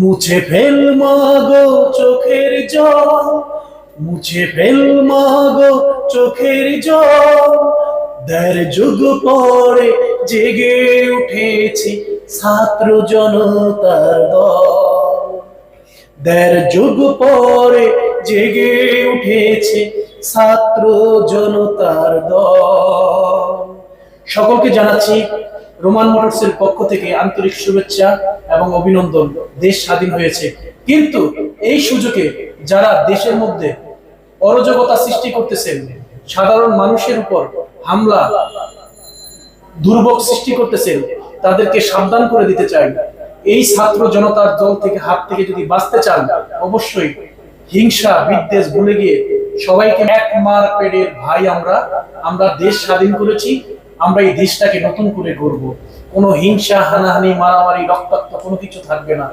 মুছে ফেল মাগো চোখের জল, মুছে ফেল মাগো চোখের জল। ১.৫ যুগ পরে জেগে উঠেছে ছাত্র জনতার দল। ১.৫ যুগ পরে জেগে উঠেছে ছাত্র জনতার দল। সকলকে জানাচ্ছি রোমান মোটরসের পক্ষ থেকে আন্তরিক শুভেচ্ছা এবং অভিনন্দন। দেশ স্বাধীন হয়েছে, কিন্তু এই সুযোগে যারা দেশের মধ্যে অরাজকতা সৃষ্টি করতেছেন, সাধারণ মানুষের উপর হামলা দুর্ভোগ সৃষ্টি করতেছেন, তাদেরকে সাবধান করে দিতে চাই। এই ছাত্র জনতার দল থেকে হাত থেকে যদি বাঁচতে চান, অবশ্যই হিংসা বিদ্বেষ ভুলে গিয়ে সবাইকে এক মার পেটের ভাই আমরা দেশ স্বাধীন করেছি, আমরা এই দেশটাকে নতুন করে গড়ব। কোনো হিংসা হানাহানি মারামারি রক্তাক্ত কোনো কিছু থাকবে না।